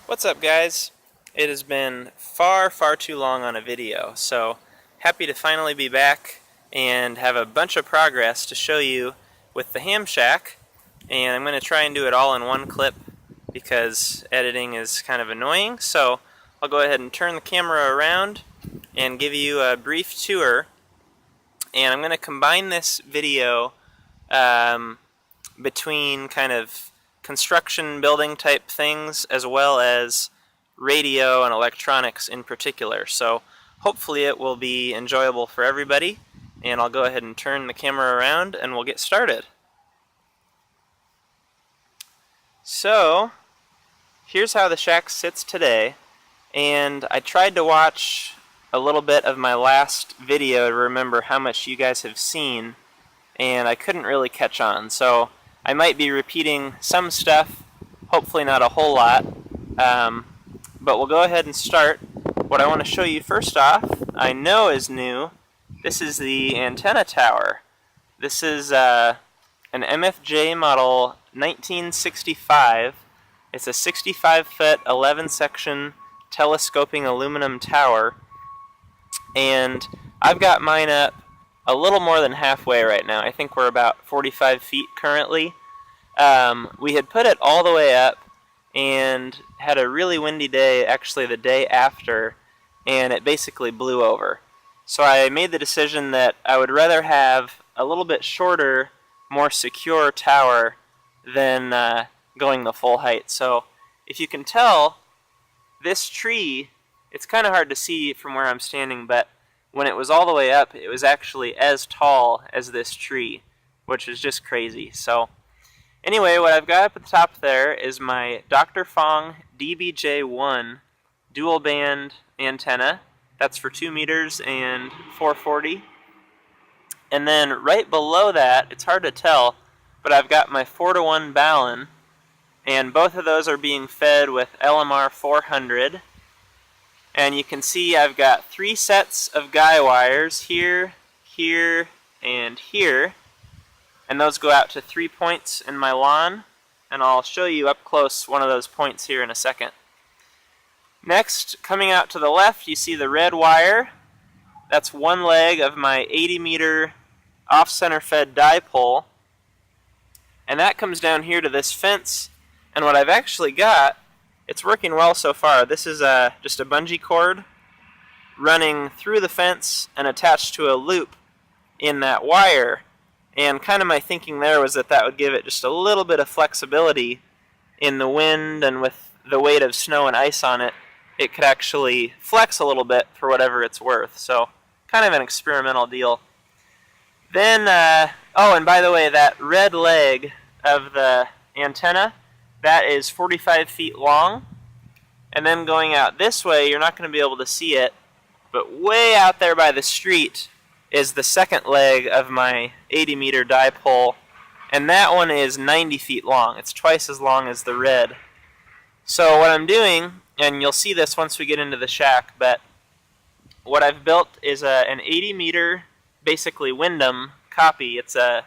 What's up, guys? It has been far too long on a video, so happy to finally be back and have a bunch of progress to show you with the ham shack. And I'm going to try and do it all in one clip because editing is kind of annoying, so I'll go ahead and turn the camera around and give you a brief tour. And I'm going to combine this video between kind of construction building type things as well as radio and electronics in particular. So hopefully it will be enjoyable for everybody, and I'll go ahead and turn the camera around and we'll get started. So here's how the shack sits today, and I tried to watch a little bit of my last video to remember how much you guys have seen, and I couldn't really catch on, so I might be repeating some stuff, hopefully not a whole lot, but we'll go ahead and start. What I want to show you first off, I know is new. This is the antenna tower. This is an MFJ model 1965. It's a 65-foot, 11-section telescoping aluminum tower, and I've got mine up a little more than halfway right now. I think we're about 45 feet currently. We had put it all the way up and had a really windy day, actually the day after, and it basically blew over. So I made the decision that I would rather have a little bit shorter, more secure tower than going the full height. So if you can tell, this tree, it's kind of hard to see from where I'm standing, but when it was all the way up, it was actually as tall as this tree, which is just crazy. So anyway, what I've got up at the top there is my Dr. Fong DBJ1 dual band antenna. That's for 2 meters and 440. And then right below that, it's hard to tell, but I've got my 4-to-1 balun, and both of those are being fed with LMR 400. And you can see I've got 3 sets of guy wires here, here, and here. And those go out to 3 points in my lawn. And I'll show you up close one of those points here in a second. Next, coming out to the left, you see the red wire. That's one leg of my 80-meter off-center fed dipole. And that comes down here to this fence. And what I've actually got, it's working well so far. This is just a bungee cord running through the fence and attached to a loop in that wire. And kind of my thinking there was that that would give it just a little bit of flexibility in the wind, and with the weight of snow and ice on it, it could actually flex a little bit for whatever it's worth. So kind of an experimental deal. Then, oh, and by the way, that red leg of the antenna, that is 45 feet long, and then going out this way, you're not going to be able to see it, but way out there by the street is the second leg of my 80-meter dipole, and that one is 90 feet long. It's twice as long as the red. So what I'm doing, and you'll see this once we get into the shack, but what I've built is an 80-meter, basically Wyndham copy. It's a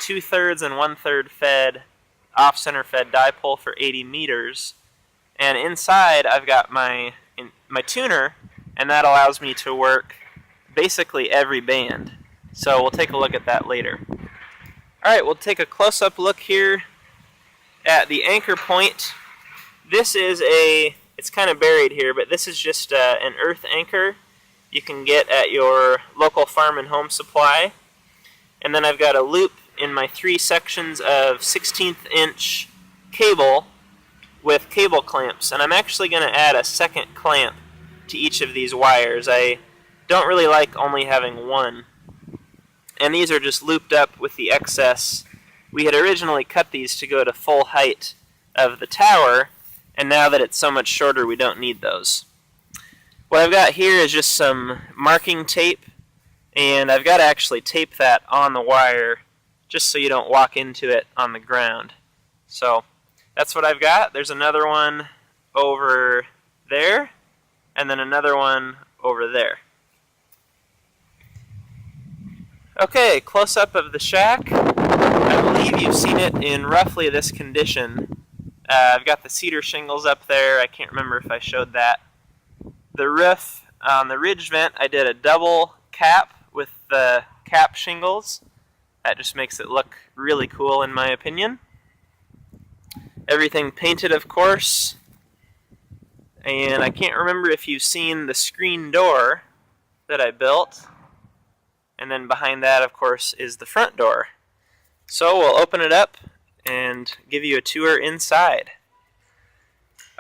2/3 and 1/3 fed off-center fed dipole for 80 meters, and inside I've got my tuner, and that allows me to work basically every band. So we'll take a look at that later. Alright, we'll take a close-up look here at the anchor point. This is it's kind of buried here, but this is just an earth anchor you can get at your local farm and home supply. And then I've got a loop in my 3 sections of 16th inch cable with cable clamps, and I'm actually going to add a second clamp to each of these wires. I don't really like only having one, and these are just looped up with the excess. We had originally cut these to go to full height of the tower, and now that it's so much shorter, we don't need those. What I've got here is just some marking tape, and I've got to actually tape that on the wire just so you don't walk into it on the ground. So that's what I've got. There's another one over there, and then another one over there. Okay, close-up of the shack. I believe you've seen it in roughly this condition I've got the cedar shingles up there. I can't remember if I showed that. The roof on the ridge vent, I did a double cap with the cap shingles. That just makes it look really cool in my opinion. Everything painted, of course. And I can't remember if you've seen the screen door that I built. And then behind that, of course, is the front door. So we'll open it up and give you a tour inside.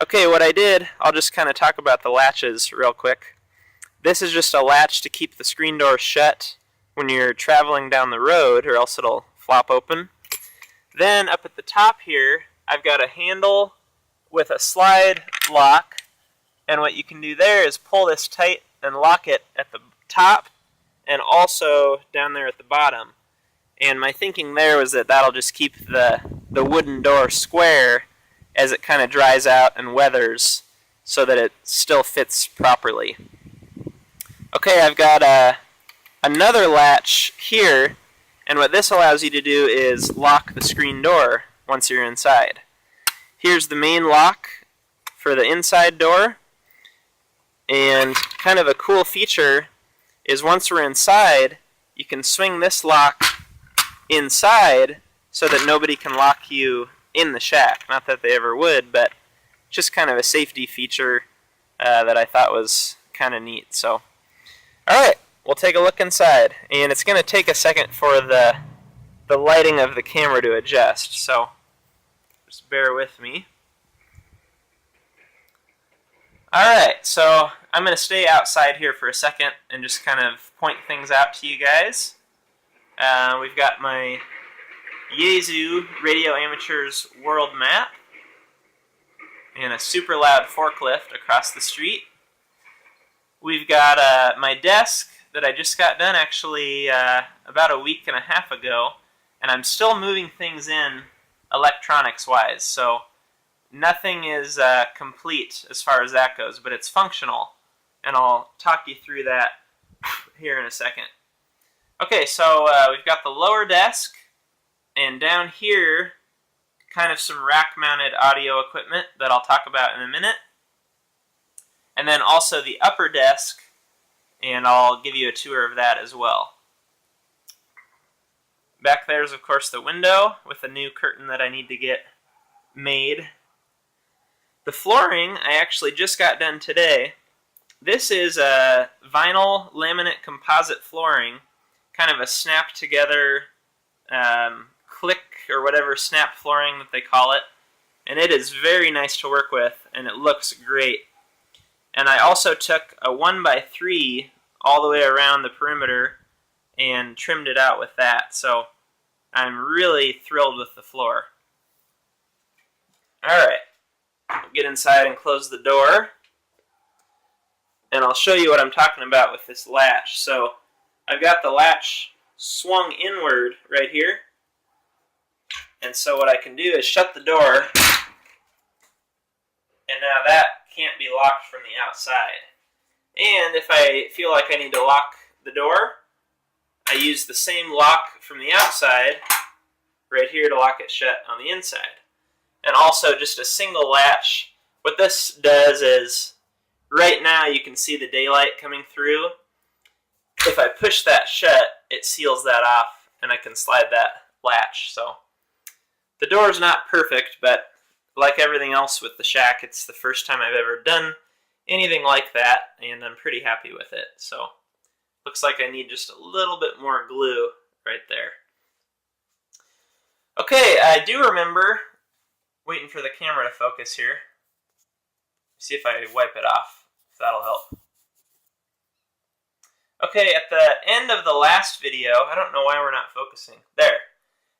Okay, what I did, I'll just kind of talk about the latches real quick. This is just a latch to keep the screen door shut when you're traveling down the road, or else it'll flop open. Then up at the top here, I've got a handle with a slide lock, and what you can do there is pull this tight and lock it at the top and also down there at the bottom. And my thinking there was that that'll just keep the wooden door square as it kind of dries out and weathers so that it still fits properly. Okay, I've got another latch here, and what this allows you to do is lock the screen door once you're inside. Here's the main lock for the inside door, and kind of a cool feature is once we're inside, you can swing this lock inside so that nobody can lock you in the shack. Not that they ever would, but just kind of a safety feature that I thought was kind of neat. So, alright, we'll take a look inside, and it's going to take a second for the lighting of the camera to adjust, so just bear with me. Alright, so I'm going to stay outside here for a second and just kind of point things out to you guys. We've got my Yaesu Radio Amateurs World Map and a super loud forklift across the street. We've got my desk that I just got done actually about a week and a half ago, and I'm still moving things in electronics-wise, so nothing is complete as far as that goes, but it's functional, and I'll talk you through that here in a second. Okay, so we've got the lower desk, and down here, kind of some rack-mounted audio equipment that I'll talk about in a minute. And then also the upper desk, and I'll give you a tour of that as well. Back there is, of course, the window with a new curtain that I need to get made. The flooring I actually just got done today. This is a vinyl laminate composite flooring, kind of a snap-together click or whatever snap flooring that they call it. And it is very nice to work with, and it looks great. And I also took a 1x3 all the way around the perimeter and trimmed it out with that. So I'm really thrilled with the floor. Alright, we'll get inside and close the door. And I'll show you what I'm talking about with this latch. So I've got the latch swung inward right here. And so what I can do is shut the door, and now that can't be locked from the outside. And if I feel like I need to lock the door, I use the same lock from the outside right here to lock it shut on the inside. And also just a single latch. What this does is, right now you can see the daylight coming through. If I push that shut, it seals that off, and I can slide that latch. So the door's not perfect, but like everything else with the shack, it's the first time I've ever done anything like that, and I'm pretty happy with it. So looks like I need just a little bit more glue right there. Okay, I do remember, waiting for the camera to focus here. See if I wipe it off, if that'll help. Okay, at the end of the last video, I don't know why we're not focusing. There.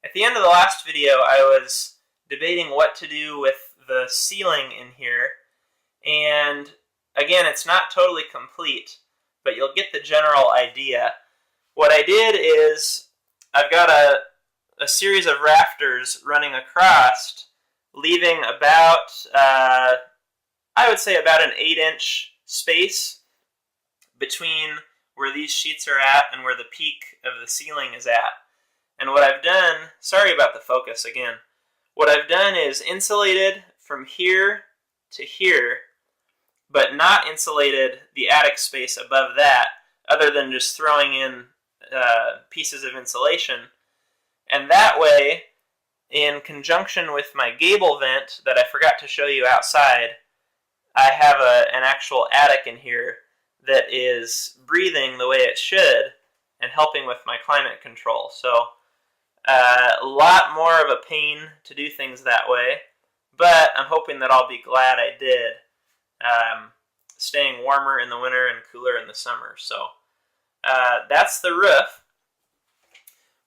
At the end of the last video, I was debating what to do with the ceiling in here, and again, it's not totally complete, but you'll get the general idea. What I did is, I've got a series of rafters running across, leaving about, I would say about an 8-inch space between where these sheets are at and where the peak of the ceiling is at. And what I've done, sorry about the focus again, what I've done is insulated from here to here, but not insulated the attic space above that, other than just throwing in pieces of insulation. And that way, in conjunction with my gable vent that I forgot to show you outside, I have an actual attic in here that is breathing the way it should and helping with my climate control. So a lot more of a pain to do things that way, but I'm hoping that I'll be glad I did, staying warmer in the winter and cooler in the summer. So that's the roof.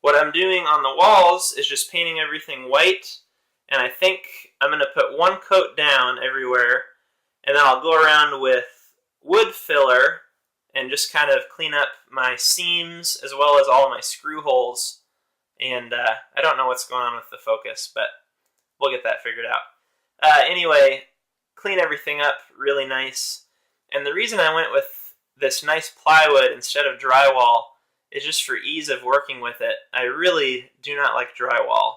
What I'm doing on the walls is just painting everything white, and I think I'm going to put one coat down everywhere, and then I'll go around with wood filler and just kind of clean up my seams as well as all my screw holes. And I don't know what's going on with the focus, but we'll get that figured out. Anyway, clean everything up really nice. And the reason I went with this nice plywood instead of drywall is just for ease of working with it. I really do not like drywall.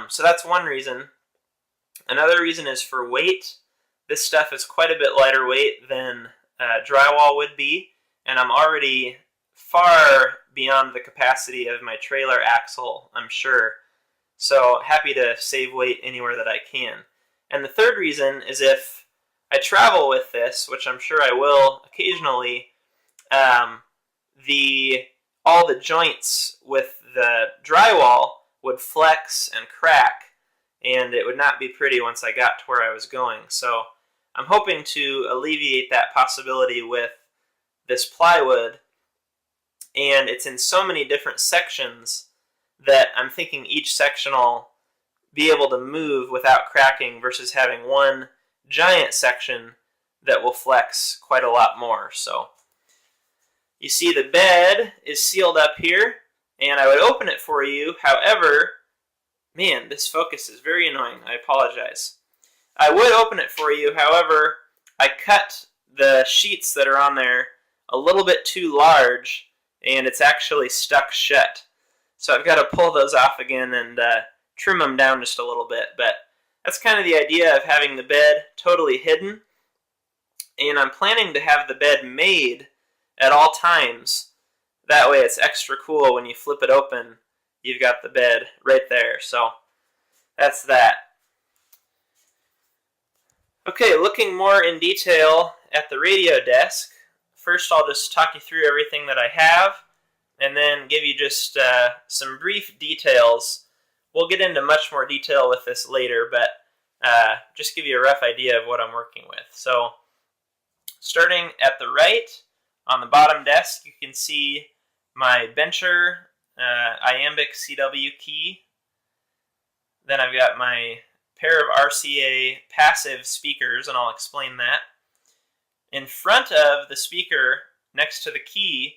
So that's one reason. Another reason is for weight. This stuff is quite a bit lighter weight than drywall would be, and I'm already far beyond the capacity of my trailer axle, I'm sure. So happy to save weight anywhere that I can. And the third reason is if I travel with this, which I'm sure I will occasionally, all the joints with the drywall would flex and crack, and it would not be pretty once I got to where I was going. So I'm hoping to alleviate that possibility with this plywood, and it's in so many different sections that I'm thinking each section will be able to move without cracking versus having one giant section that will flex quite a lot more. So you see the bed is sealed up here, and I would open it for you. However, man, this focus is very annoying. I apologize. I would open it for you, however, I cut the sheets that are on there a little bit too large, and it's actually stuck shut. So I've got to pull those off again and trim them down just a little bit. But that's kind of the idea of having the bed totally hidden. And I'm planning to have the bed made at all times. That way it's extra cool when you flip it open. You've got the bed right there. So that's that. Okay, looking more in detail at the radio desk. First, I'll just talk you through everything that I have, and then give you just some brief details. We'll get into much more detail with this later, but just give you a rough idea of what I'm working with. So, starting at the right, on the bottom desk, you can see my bencher iambic CW key. Then I've got my pair of RCA passive speakers, and I'll explain that. In front of the speaker, next to the key,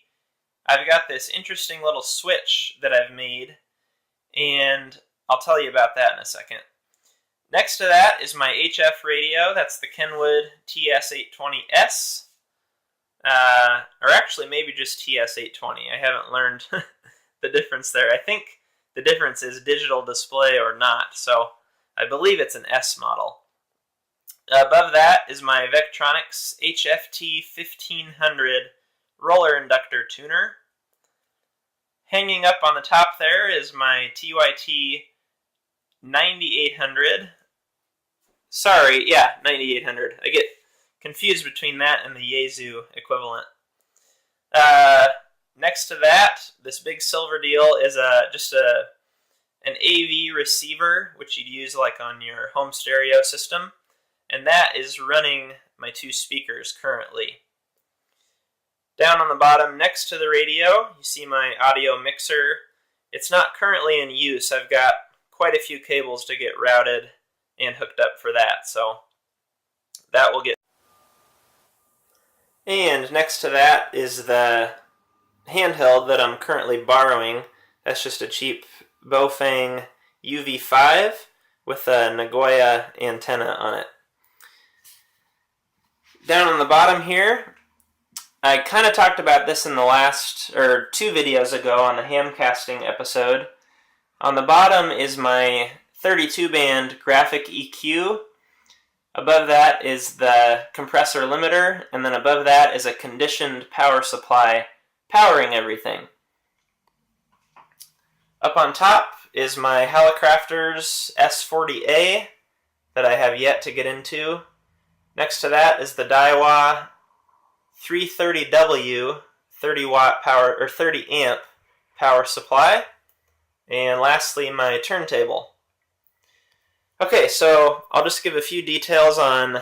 I've got this interesting little switch that I've made, and I'll tell you about that in a second. Next to that is my HF radio. That's the Kenwood TS820S, or actually maybe just TS820. I haven't learned the difference there. I think the difference is digital display or not, so I believe it's an S model. Above that is my Vectronics HFT 1500 roller inductor tuner. Hanging up on the top there is my TYT 9800. Sorry, yeah, 9800. I get confused between that and the Yaesu equivalent. Next to that, this big silver deal is just an AV receiver, which you'd use like on your home stereo system. And that is running my two speakers currently. Down on the bottom next to the radio, you see my audio mixer. It's not currently in use. I've got quite a few cables to get routed and hooked up for that, so that will get. And next to that is the handheld that I'm currently borrowing. That's just a cheap Baofeng UV5 with a Nagoya antenna on it. Down on the bottom here, I kind of talked about this in the last, or 2 videos ago on the ham casting episode. On the bottom is my 32 band graphic EQ Above that is the compressor limiter, and then above that is a conditioned power supply powering everything. Up on top is my Hallicrafters S40A that I have yet to get into. Next to that is the Daiwa 330W 30 watt power or 30 amp power supply. And lastly, my turntable. Okay, so I'll just give a few details on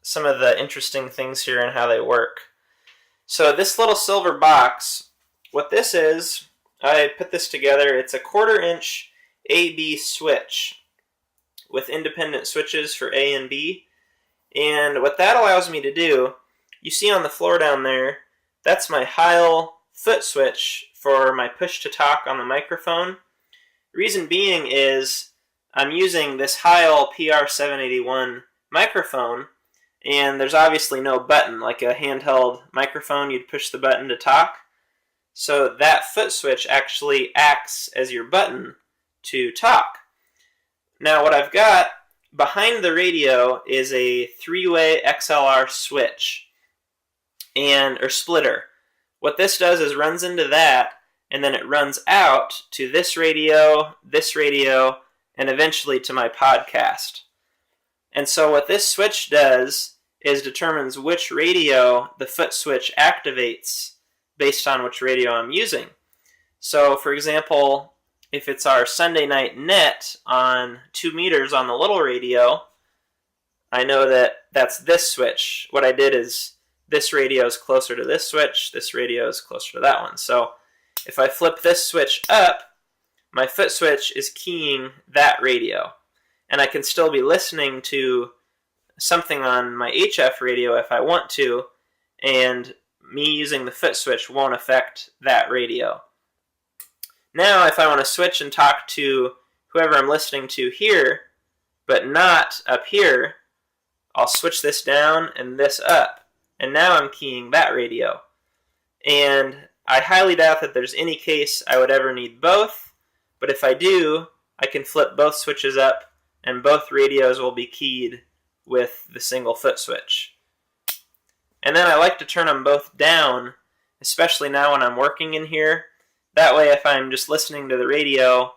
some of the interesting things here and how they work. So this little silver box, what this is, I put this together. It's a 1/4 inch AB switch with independent switches for A and B. And what that allows me to do, you see on the floor down there, that's my Heil foot switch for my push to talk on the microphone. Reason being is I'm using this Heil PR781 microphone, and there's obviously no button. Like a handheld microphone, you'd push the button to talk. So that foot switch actually acts as your button to talk. Now what I've got behind the radio is a 3-way XLR switch or splitter. What this does is runs into that, and then it runs out to this radio, and eventually to my podcast. And so what this switch does is determines which radio the foot switch activates based on which radio I'm using. So for example, if it's our Sunday night net on 2 meters on the little radio, I know that that's this switch. What I did is this radio is closer to this radio is closer to that one. So if I flip this switch up, my foot switch is keying that radio. And I can still be listening to something on my HF radio if I want to, and me using the foot switch won't affect that radio. Now, if I want to switch and talk to whoever I'm listening to here, but not up here, I'll switch this down and this up. And now I'm keying that radio. And I highly doubt that there's any case I would ever need both, but if I do, I can flip both switches up and both radios will be keyed with the single foot switch. And then I like to turn them both down, especially now when I'm working in here. That way, if I'm just listening to the radio,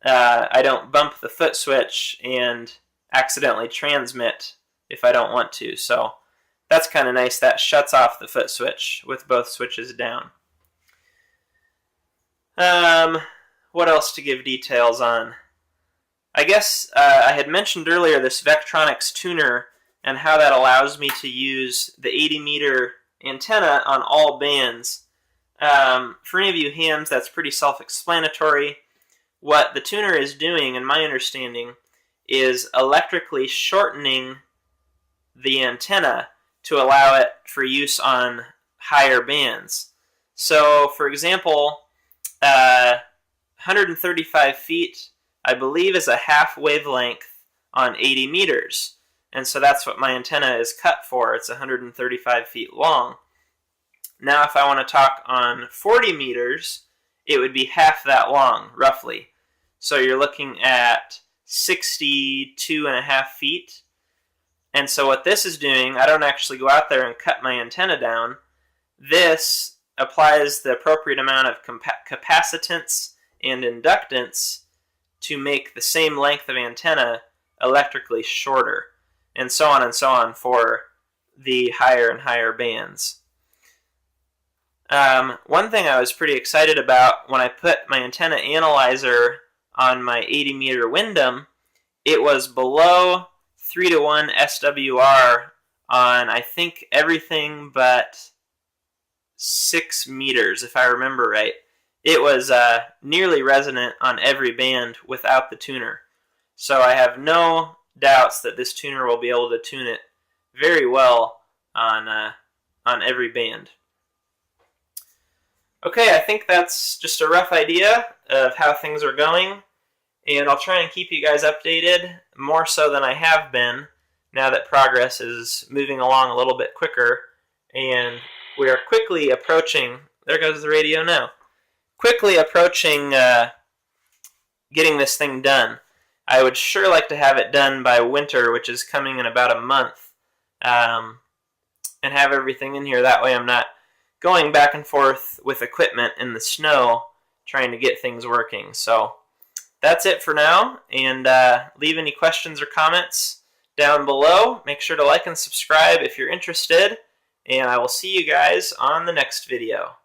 I don't bump the foot switch and accidentally transmit if I don't want to. So that's kind of nice. That shuts off the foot switch with both switches down. What else to give details on? I guess I had mentioned earlier this Vectronics tuner and how that allows me to use the 80 meter antenna on all bands. For any of you hams, that's pretty self-explanatory. What the tuner is doing, in my understanding, is electrically shortening the antenna to allow it for use on higher bands. So, for example, 135 feet, I believe, is a half wavelength on 80 meters. And so that's what my antenna is cut for. It's 135 feet long. Now if I want to talk on 40 meters, it would be half that long, roughly. So you're looking at 62.5 feet. And so what this is doing, I don't actually go out there and cut my antenna down. This applies the appropriate amount of capacitance and inductance to make the same length of antenna electrically shorter, and so on for the higher and higher bands. One thing I was pretty excited about when I put my antenna analyzer on my 80 meter Windom, it was below 3:1 SWR on, I think, everything but 6 meters, if I remember right. It was nearly resonant on every band without the tuner. So I have no doubts that this tuner will be able to tune it very well on every band. Okay, I think that's just a rough idea of how things are going, and I'll try and keep you guys updated more so than I have been now that progress is moving along a little bit quicker, and we are quickly approaching, there goes the radio now, quickly approaching getting this thing done. I would sure like to have it done by winter, which is coming in about a month, and have everything in here. That way I'm not going back and forth with equipment in the snow trying to get things working. So that's it for now, and leave any questions or comments down below. Make sure to like and subscribe if you're interested, and I will see you guys on the next video.